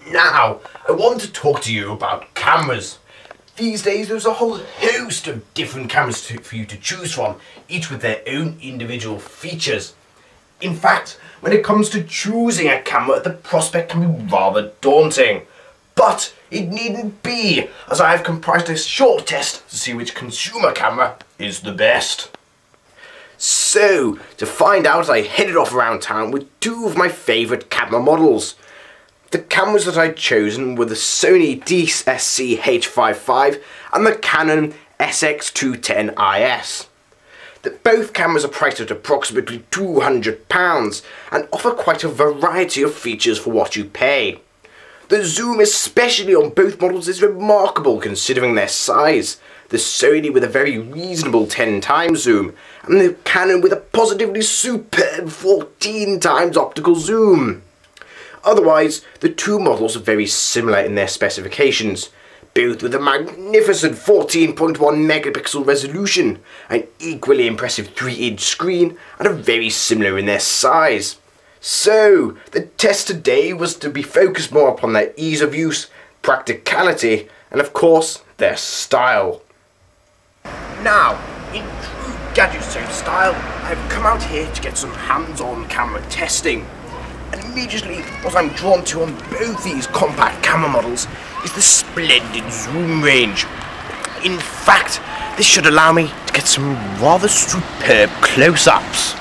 Now, I want to talk to you about cameras. These days there's a whole host of different cameras for you to choose from, each with their own individual features. In fact, when it comes to choosing a camera, the prospect can be rather daunting. But it needn't be, as I have comprised a short test to see which consumer camera is the best. So, to find out, I headed off around town with two of my favourite camera models. The cameras that I'd chosen were the Sony DSC-H55 and the Canon SX210IS. Both cameras are priced at approximately £200 and offer quite a variety of features for what you pay. The zoom, especially on both models, is remarkable considering their size. The Sony with a very reasonable 10 times zoom, and the Canon with a positively superb 14 times optical zoom. Otherwise, the two models are very similar in their specifications, both with a magnificent 14.1 megapixel resolution, an equally impressive 3-inch screen, and are very similar in their size. So, the test today was to be focused more upon their ease of use, practicality, and of course, their style. Now, in true Gadget style, I've come out here to get some hands-on camera testing. And immediately, what I'm drawn to on both these compact camera models is the splendid zoom range. In fact, this should allow me to get some rather superb close-ups.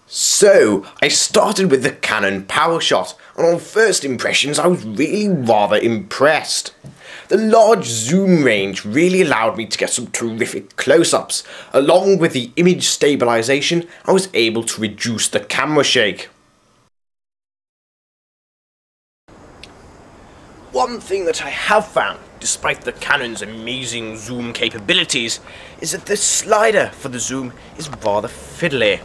So, I started with the Canon PowerShot, and on first impressions I was really rather impressed. The large zoom range really allowed me to get some terrific close-ups. Along with the image stabilisation, I was able to reduce the camera shake. One thing that I have found, despite the Canon's amazing zoom capabilities, is that the slider for the zoom is rather fiddly.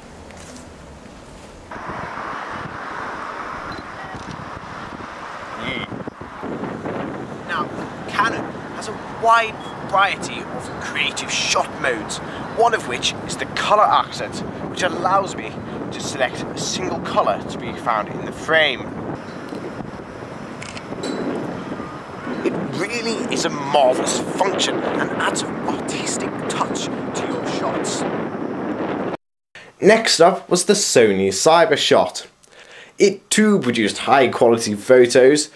Now, Canon has a wide variety of creative shot modes, one of which is the colour accent, which allows me to select a single colour to be found in the frame. It really is a marvellous function and adds an artistic touch to your shots. Next up was the Sony CyberShot. It too produced high quality photos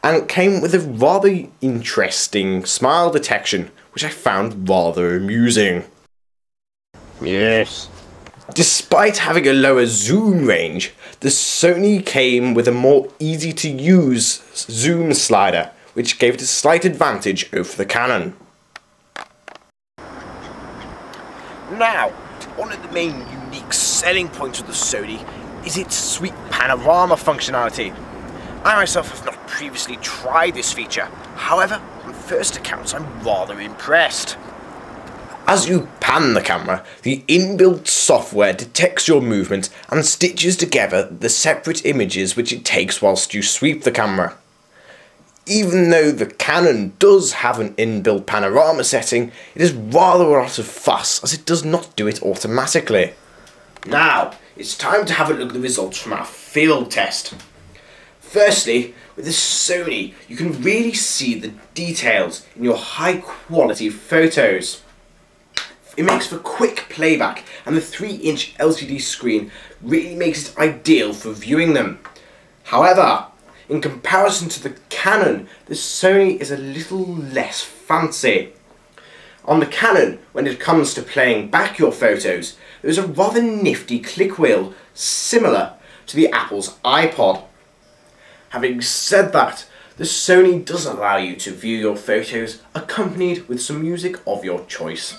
and came with a rather interesting smile detection, which I found rather amusing. Yes. Despite having a lower zoom range, the Sony came with a more easy to use zoom slider, which gave it a slight advantage over the Canon. Now, one of the main unique selling points of the Sony is its sweet panorama functionality. I myself have not previously tried this feature, however, on first accounts I'm rather impressed. As you pan the camera, the inbuilt software detects your movement and stitches together the separate images which it takes whilst you sweep the camera. Even though the Canon does have an inbuilt panorama setting, it is rather a lot of fuss as it does not do it automatically. Now, it's time to have a look at the results from our field test. Firstly, with the Sony, you can really see the details in your high quality photos. It makes for quick playback, and the 3-inch LCD screen really makes it ideal for viewing them. However, in comparison to the Canon, the Sony is a little less fancy. On the Canon, when it comes to playing back your photos, there is a rather nifty click wheel similar to the Apple's iPod. Having said that, the Sony does allow you to view your photos accompanied with some music of your choice.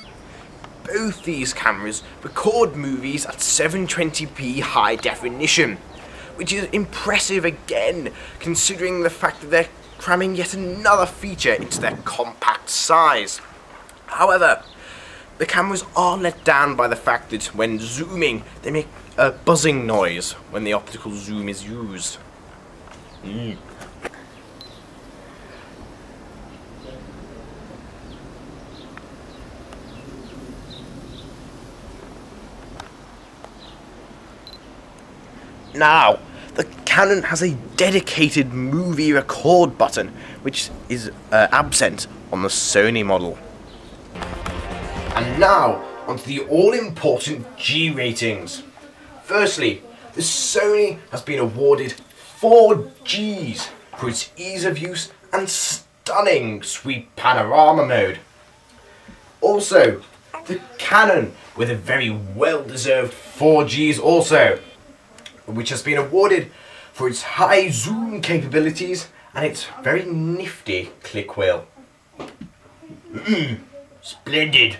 Both these cameras record movies at 720p high definition, which is impressive again, considering the fact that they're cramming yet another feature into their compact size. However, the cameras are let down by the fact that when zooming, they make a buzzing noise when the optical zoom is used. Now, the Canon has a dedicated movie record button, which is absent on the Sony model. And now, onto the all-important G ratings. Firstly, the Sony has been awarded 4 Gs for its ease of use and stunning sweep panorama mode. Also, the Canon with a very well-deserved 4 Gs also, which has been awarded for its high zoom capabilities and its very nifty click wheel. Splendid!